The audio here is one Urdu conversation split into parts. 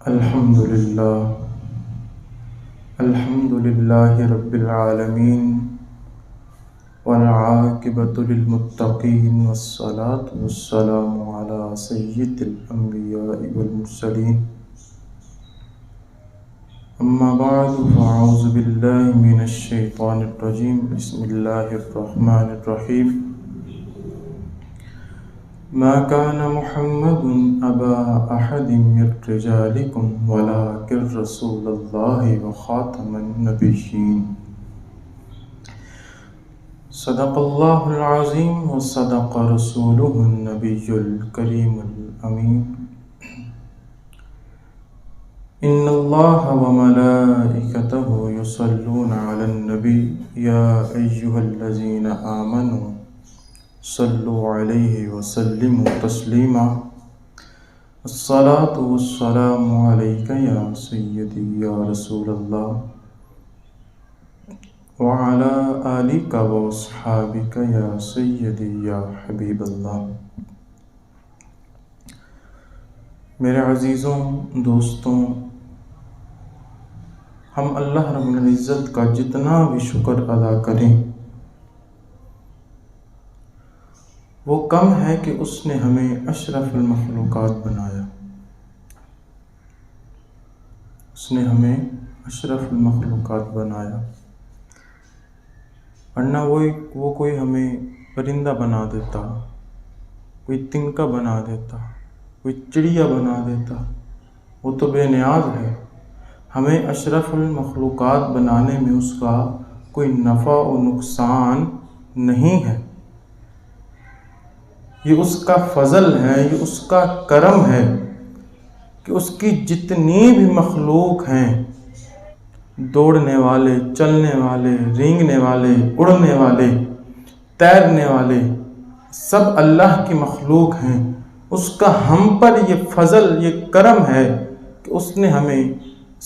الحمد لله رب العالمين والعاقبة للمتقين والصلاة والسلام على سيد الأنبياء والمرسلين أما بعد فأعوذ بالله من الشيطان الرجيم بسم الله الرحمن الرحيم ما كان محمد أبا أحد من رجالكم ولكن رسول الله وخاتم النبيين صدق الله العظيم وصدق رسوله النبي الكريم الأمين إن الله وملائكته يصلون على النبي يا أيها الذين آمنوا صلوا عليه وسلموا تسليما الصلاة والسلام عليك يا سيدي يا رسول الله وعلى آلك وأصحابك يا سيدي يا حبيب اللہ۔ میرے عزیزوں، دوستوں، ہم اللہ رب العزت کا جتنا بھی شکر ادا کریں وہ کم ہے کہ اس نے ہمیں اشرف المخلوقات بنایا۔ اس نے ہمیں اشرف المخلوقات بنایا، ورنہ وہ کوئی ہمیں پرندہ بنا دیتا، کوئی تنکا بنا دیتا، کوئی چڑیا بنا دیتا، وہ تو بے نیاز ہے۔ ہمیں اشرف المخلوقات بنانے میں اس کا کوئی نفع و نقصان نہیں ہے۔ یہ اس کا فضل ہے، یہ اس کا کرم ہے کہ اس کی جتنی بھی مخلوق ہیں، دوڑنے والے، چلنے والے، رینگنے والے، اڑنے والے، تیرنے والے، سب اللہ کی مخلوق ہیں۔ اس کا ہم پر یہ فضل، یہ کرم ہے کہ اس نے ہمیں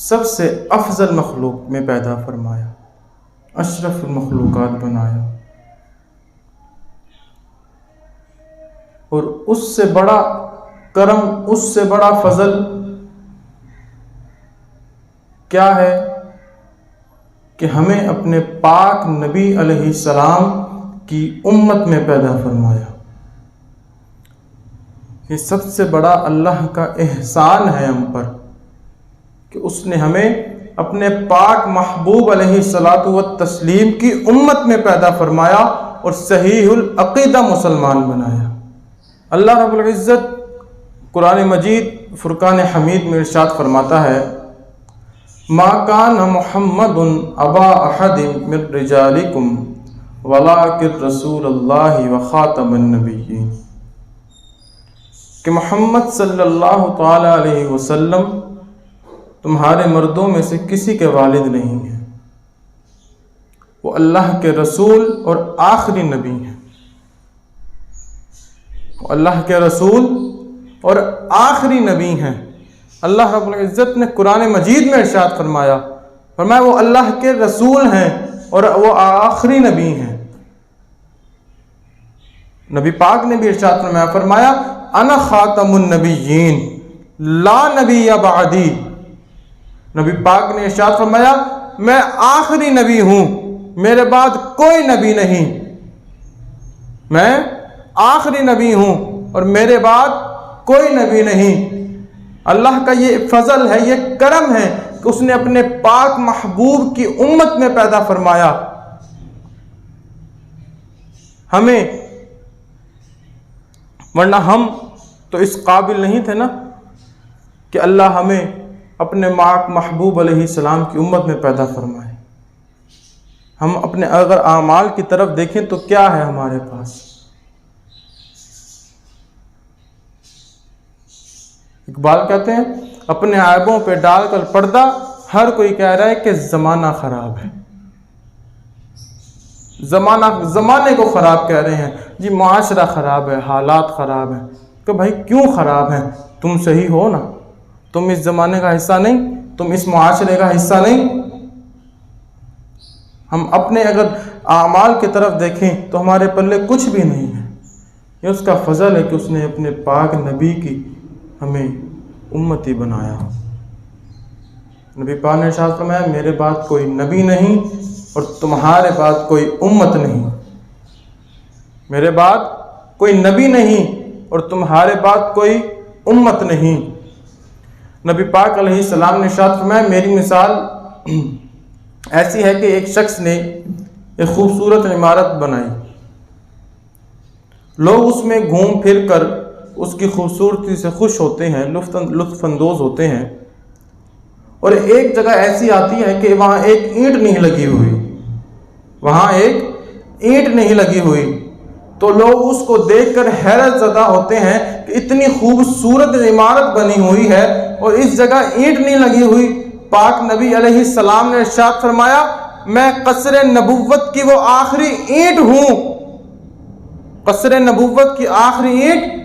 سب سے افضل مخلوق میں پیدا فرمایا، اشرف المخلوقات بنایا۔ اور اس سے بڑا کرم، اس سے بڑا فضل کیا ہے کہ ہمیں اپنے پاک نبی علیہ السلام کی امت میں پیدا فرمایا۔ یہ سب سے بڑا اللہ کا احسان ہے ہم پر کہ اس نے ہمیں اپنے پاک محبوب علیہ الصلاۃ والتسلیم کی امت میں پیدا فرمایا اور صحیح العقیدہ مسلمان بنایا۔ اللہ رب العزت قرآن مجید فرقان حمید میں ارشاد فرماتا ہے، ما کان محمد ابا احد من رجالکم ولکن رسول اللہ وخاتم النبیین، کہ محمد صلی اللہ تعالی علیہ وسلم تمہارے مردوں میں سے کسی کے والد نہیں ہیں، وہ اللہ کے رسول اور آخری نبی ہیں۔ اللہ کے رسول اور آخری نبی ہیں۔ اللہ رب العزت نے قرآن مجید میں ارشاد فرمایا وہ اللہ کے رسول ہیں اور وہ آخری نبی ہیں۔ نبی پاک نے بھی ارشاد فرمایا انا خاتم النبیین لا نبی بعدی۔ نبی پاک نے ارشاد فرمایا میں آخری نبی ہوں، میرے بعد کوئی نبی نہیں، میں آخری نبی ہوں اور میرے بعد کوئی نبی نہیں۔ اللہ کا یہ فضل ہے، یہ کرم ہے کہ اس نے اپنے پاک محبوب کی امت میں پیدا فرمایا ہمیں، ورنہ ہم تو اس قابل نہیں تھے نا کہ اللہ ہمیں اپنے پاک محبوب علیہ السلام کی امت میں پیدا فرمائے۔ ہم اپنے اگر اعمال کی طرف دیکھیں تو کیا ہے ہمارے پاس؟ اقبال کہتے ہیں اپنے عیبوں پہ ڈال کر پردہ ہر کوئی کہہ رہا ہے کہ زمانہ خراب ہے۔ زمانے کو خراب کہہ رہے ہیں، جی معاشرہ خراب ہے، حالات خراب ہیں۔ کہ بھائی کیوں خراب ہیں؟ تم صحیح ہو نا، تم اس زمانے کا حصہ نہیں، تم اس معاشرے کا حصہ نہیں۔ ہم اپنے اگر اعمال کی طرف دیکھیں تو ہمارے پلے کچھ بھی نہیں ہے۔ یہ اس کا فضل ہے کہ اس نے اپنے پاک نبی کی ہمیں امتی بنایا۔ نبی پاک نے ارشاد فرمایا میرے بعد کوئی نبی نہیں اور تمہارے بعد کوئی امت نہیں، میرے بعد کوئی نبی نہیں اور تمہارے بعد کوئی امت نہیں۔ نبی پاک علیہ السلام نے ارشاد فرمایا میری مثال ایسی ہے کہ ایک شخص نے ایک خوبصورت عمارت بنائی، لوگ اس میں گھوم پھر کر اس کی خوبصورتی سے خوش ہوتے ہیں، لطف اندوز ہوتے ہیں، اور ایک جگہ ایسی آتی ہے کہ وہاں ایک اینٹ نہیں لگی ہوئی، وہاں ایک اینٹ نہیں لگی ہوئی، تو لوگ اس کو دیکھ کر حیرت زدہ ہوتے ہیں کہ اتنی خوبصورت عمارت بنی ہوئی ہے اور اس جگہ اینٹ نہیں لگی ہوئی۔ پاک نبی علیہ السلام نے ارشاد فرمایا میں قصر نبوت کی وہ آخری اینٹ ہوں، قصر نبوت کی آخری اینٹ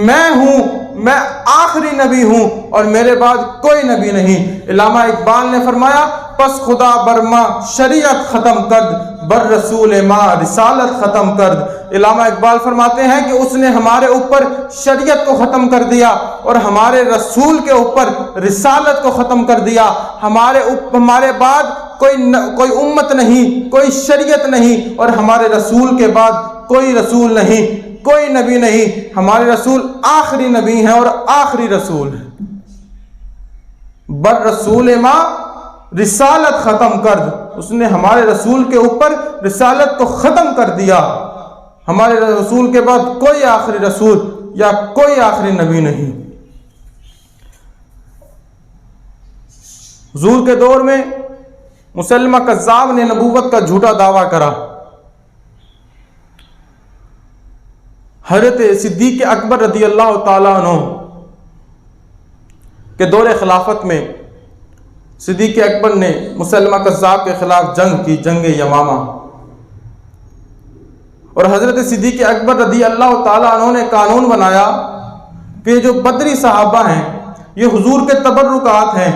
میں ہوں، میں آخری نبی ہوں اور میرے بعد کوئی نبی نہیں۔ علامہ اقبال نے فرمایا پس خدا برما شریعت ختم کرد، بر رسول ماں رسالت ختم کرد۔ علامہ اقبال فرماتے ہیں کہ اس نے ہمارے اوپر شریعت کو ختم کر دیا اور ہمارے رسول کے اوپر رسالت کو ختم کر دیا۔ ہمارے بعد کوئی امت نہیں، کوئی شریعت نہیں، اور ہمارے رسول کے بعد کوئی رسول نہیں، کوئی نبی نہیں۔ ہمارے رسول آخری نبی ہیں اور آخری رسول ہیں۔ بر رسول ما رسالت ختم کرد، اس نے ہمارے رسول کے اوپر رسالت کو ختم کر دیا۔ ہمارے رسول کے بعد کوئی آخری رسول یا کوئی آخری نبی نہیں۔ حضور کے دور میں مسلمہ کذاب نے نبوت کا جھوٹا دعویٰ کرا۔ حضرت صدیق اکبر رضی اللہ تعالیٰ عنہ کے دور خلافت میں صدیق اکبر نے مسلمہ کذاب کے خلاف جنگ کی، جنگ یمامہ، اور حضرت صدیق اکبر رضی اللہ تعالیٰ عنہ نے قانون بنایا کہ جو بدری صحابہ ہیں یہ حضور کے تبرکات ہیں،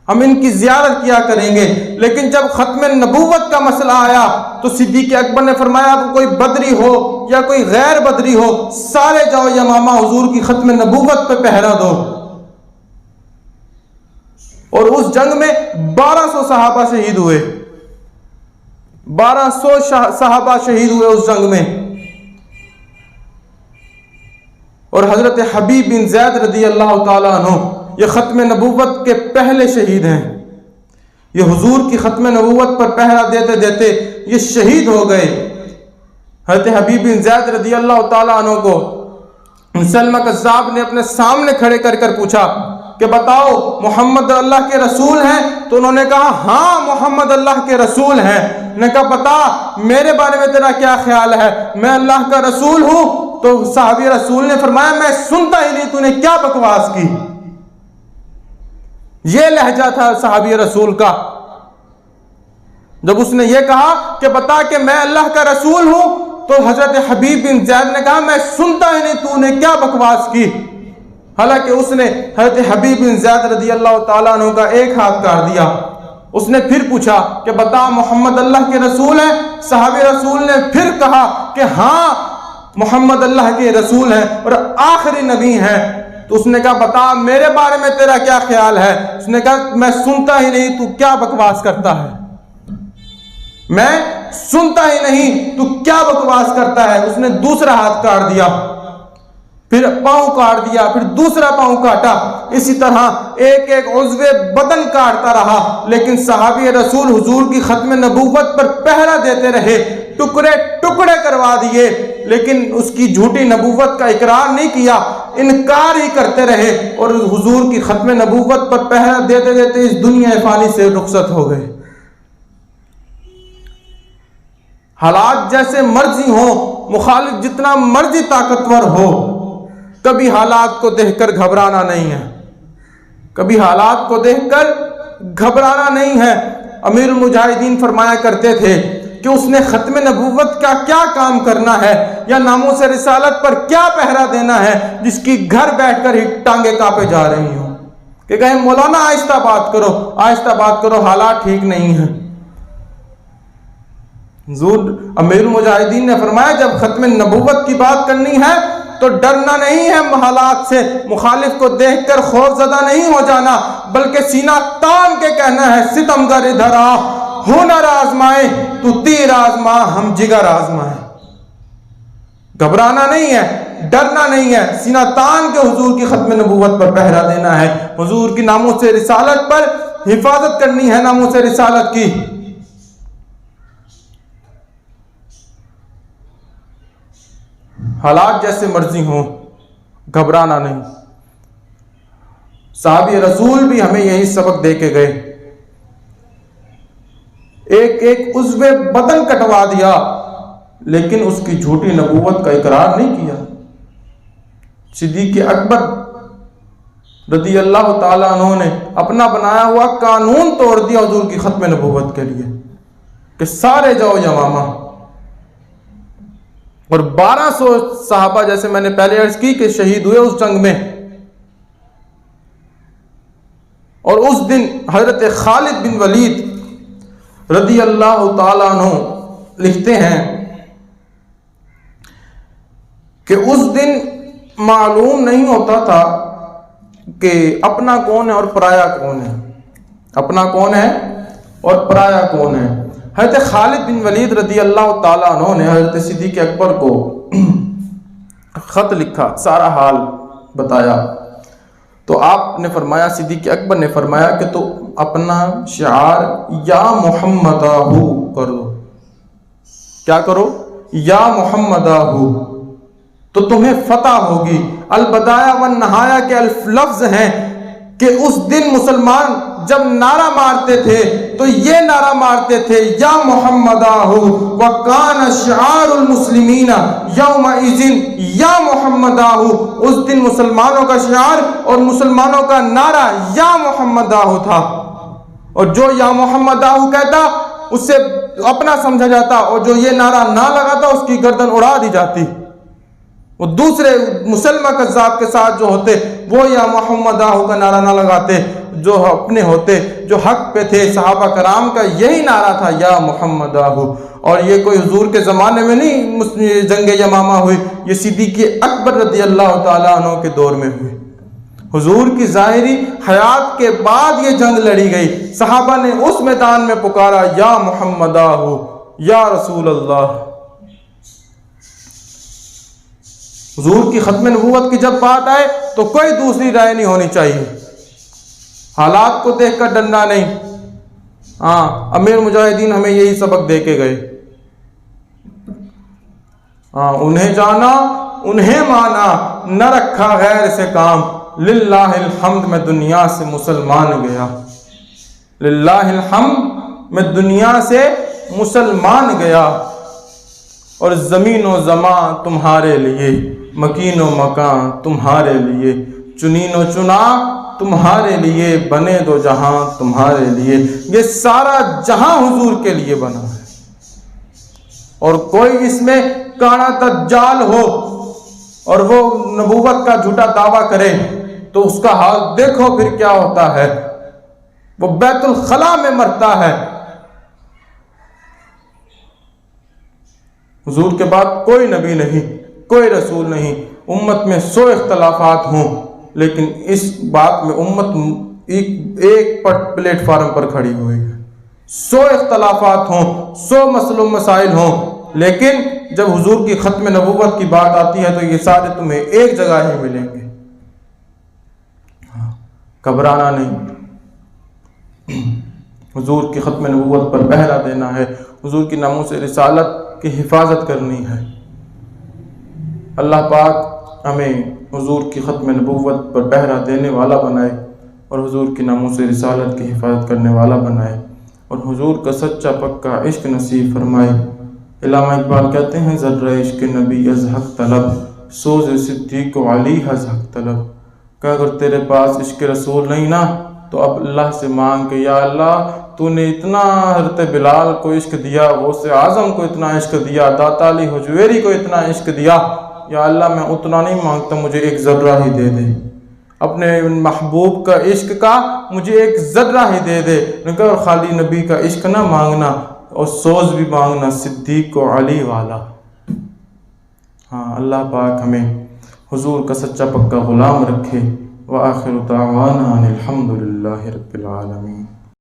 ہم ان کی زیارت کیا کریں گے۔ لیکن جب ختم نبوت کا مسئلہ آیا تو صدیق اکبر نے فرمایا اب کوئی بدری ہو یا کوئی غیر بدری ہو، سارے جاؤ یمامہ حضور کی ختم نبوت پہ پہرا دو۔ اور اس جنگ میں 1200 صحابہ شہید ہوئے، 1200 صحابہ شہید ہوئے اس جنگ میں، اور حضرت حبیب بن زید رضی اللہ تعالیٰ عنہ یہ ختم نبوت کے پہلے شہید ہیں۔ یہ حضور کی ختم نبوت پر پہرا دیتے دیتے یہ شہید ہو گئے۔ حضرت حبیب بن زید رضی اللہ تعالیٰ عنہ کو مسلمہ کذاب نے اپنے سامنے کھڑے کر کر پوچھا کہ بتاؤ محمد اللہ کے رسول ہیں؟ تو انہوں نے کہا ہاں محمد اللہ کے رسول ہیں۔ نے کہا بتا میرے بارے میں تیرا کیا خیال ہے، میں اللہ کا رسول ہوں؟ تو صحابی رسول نے فرمایا میں سنتا ہی نہیں، تو نے کیا بکواس کی۔ یہ لہجہ تھا صحابی رسول کا۔ جب اس نے یہ کہا کہ بتا کہ میں اللہ کا رسول ہوں، تو حضرت حبیب بن زید نے کہا میں سنتا ہی نہیں، تو نے کیا بکواس کی۔ حالانکہ اس نے حضرت حبیب بن زید رضی اللہ تعالیٰ عنہ کا ایک ہاتھ کاٹ دیا۔ اس نے پھر پوچھا کہ بتا محمد اللہ کے رسول ہیں؟ صحابی رسول نے پھر کہا کہ ہاں محمد اللہ کے رسول ہیں اور آخری نبی ہیں۔ تو اس نے کہا بتا میرے بارے میں تیرا کیا خیال ہے؟ اس نے کہا میں سنتا ہی نہیں، تو کیا بکواس کرتا ہے، میں سنتا ہی نہیں، تو کیا بکواس کرتا ہے۔ اس نے دوسرا ہاتھ کاٹ دیا، پھر پاؤں کاٹ دیا، پھر دوسرا پاؤں کاٹا، اسی طرح ایک ایک عضو بدن کاٹتا رہا، لیکن صحابی رسول حضور کی ختم نبوت پر پہرا دیتے رہے، ٹکڑے ٹکڑے کروا دیے، لیکن اس کی جھوٹی نبوت کا اقرار نہیں کیا، انکار ہی کرتے رہے، اور حضور کی ختم نبوت پر پہرا دیتے دیتے اس دنیا فانی سے رخصت ہو گئے۔ حالات جیسے مرضی ہوں، مخالف جتنا مرضی طاقتور ہو، کبھی حالات کو دیکھ کر گھبرانا نہیں ہے، کبھی حالات کو دیکھ کر گھبرانا نہیں ہے۔ امیر المجاہدین فرمایا کرتے تھے کہ اس نے ختم نبوت کا کیا کام کرنا ہے یا ناموس رسالت پر کیا پہرا دینا ہے جس کی گھر بیٹھ کر ہی ٹانگیں کانپے جا رہی ہوں، کہ کہیں مولانا آہستہ بات کرو، آہستہ بات کرو، حالات ٹھیک نہیں ہیں۔ حضور امیر المجاہدین نے فرمایا جب ختم نبوت کی بات کرنی ہے تو ڈرنا نہیں ہے حالات سے، مخالف کو دیکھ کر خوف زدہ نہیں ہو جانا، بلکہ سینہ تان کے کہنا ہے ستمگر ادھر آ، ہنر آزمائے تو تیر آزما ہم جگر آزمائے۔ گھبرانا نہیں ہے، ڈرنا نہیں ہے، سینہ تان کے حضور کی ختم نبوت پر پہرا دینا ہے، حضور کی ناموس رسالت پر حفاظت کرنی ہے، ناموس رسالت کی۔ حالات جیسے مرضی ہوں، گھبرانا نہیں۔ صحابی رسول بھی ہمیں یہی سبق دے کے گئے، ایک ایک عضو بدن کٹوا دیا لیکن اس کی جھوٹی نبوت کا اقرار نہیں کیا۔ صدیق اکبر رضی اللہ تعالیٰ عنہ نے اپنا بنایا ہوا قانون توڑ دیا حضور کی ختم نبوت کے لیے کہ سارے جاؤ یمامہ، اور 1200 صحابہ جیسے میں نے پہلے عرض کی کہ شہید ہوئے اس جنگ میں۔ اور اس دن حضرت خالد بن ولید رضی اللہ تعالیٰ عنہ لکھتے ہیں کہ اس دن معلوم نہیں ہوتا تھا کہ اپنا کون ہے اور پرایا کون ہے، اپنا کون ہے اور پرایا کون ہے۔ حضرت خالد بن ولید رضی اللہ تعالیٰ عنہ نے حضرت صدیق اکبر کو خط لکھا، سارا حال بتایا، تو آپ نے فرمایا، صدیق اکبر نے فرمایا کہ تو اپنا شعار یا محمدہ کر دو۔ کیا کرو؟ یا محمدہ، تو تمہیں فتح ہوگی۔ البدایہ والنہایہ کے لفظ ہیں کہ اس دن مسلمان جب نعرہ مارتے تھے تو یہ نعرہ مارتے تھے یا محمدہ وکان شعار المسلمین یومئذ یا محمدہ۔ اس دن مسلمانوں کا شعار اور مسلمانوں کا نعرہ یا محمدہ تھا، اور جو یا محمدہ کہتا اس سے اپنا سمجھا جاتا، اور جو یہ نعرہ نہ لگاتا اس کی گردن اڑا دی جاتی۔ وہ دوسرے مسلمہ کذاب کے ساتھ جو ہوتے وہ یا محمدہ کا نعرہ نہ لگاتے، جو اپنے ہوتے جو حق پہ تھے صحابہ کرام کا یہی نعرہ تھا یا محمدہ۔ اور یہ کوئی حضور کے زمانے میں نہیں جنگ یمامہ ہوئی، یہ صدیق اکبر رضی اللہ تعالیٰ عنہ کے دور میں ہوئی۔ حضور کی ظاہری حیات کے بعد یہ جنگ لڑی گئی، صحابہ نے اس میدان میں پکارا یا محمدہ یا رسول اللہ۔ حضور کی ختم نبوت کی جب بات آئے تو کوئی دوسری رائے نہیں ہونی چاہیے، حالات کو دیکھ کر ڈرنا نہیں۔ امیر مجاہدین ہمیں یہی سبق دے کے گئے، انہیں جانا انہیں مانا، نہ رکھا غیر سے کام، للہ الحمد میں دنیا سے مسلمان گیا، للہ الحمد میں دنیا سے مسلمان گیا، اور زمین و زمان تمہارے لیے، مکین و مکان تمہارے لیے، چنین و چنا تمہارے لیے، بنے دو جہاں تمہارے لیے۔ یہ سارا جہاں حضور کے لیے بنا ہے، اور کوئی اس میں کانا دجال ہو اور وہ نبوت کا جھوٹا دعویٰ کرے تو اس کا حال دیکھو پھر کیا ہوتا ہے، وہ بیت الخلا میں مرتا ہے۔ حضور کے بعد کوئی نبی نہیں، کوئی رسول نہیں، امت میں 100 اختلافات ہوں لیکن اس بات میں امت ایک پلیٹ فارم پر کھڑی ہوئی ہے۔ 100 اختلافات ہوں، 100 مسائل و مسائل ہوں، لیکن جب حضور کی ختم نبوت کی بات آتی ہے تو یہ سارے تمہیں ایک جگہ ہی ملیں گے۔ گھبرانا نہیں، حضور کی ختم نبوت پر پہرا دینا ہے، حضور کی ناموس رسالت کی حفاظت کرنی ہے۔ اللہ پاک ہمیں حضور کی ختم نبوت پر پہرا دینے والا بنائے اور حضور کی ناموس رسالت کی حفاظت کرنے والا بنائے، اور حضور کا سچا پکا عشق نصیب فرمائے۔ علامہ اقبال کہتے ہیں ذرہ عشق نبی از حق طلب، سوز صدیق و علی از حق طلب، کہ اگر تیرے پاس عشق رسول نہیں نا تو اب اللہ سے مانگ کہ یا اللہ تو نے اتنا حضرت بلال کو عشق دیا، غوث اعظم کو اتنا عشق دیا، داتا علی حجویری کو اتنا عشق دیا، یا اللہ میں اتنا نہیں مانگتا، مجھے ایک ذرہ ہی دے دے، اپنے محبوب کا عشق کا مجھے ایک ذرہ ہی دے دے۔ اور خالی نبی کا عشق نہ مانگنا، اور سوز بھی مانگنا صدیق و علی والا۔ اللہ پاک ہمیں حضور کا سچا پکا غلام رکھے، وآخر دعوانا ان الحمد للہ رب العالمین۔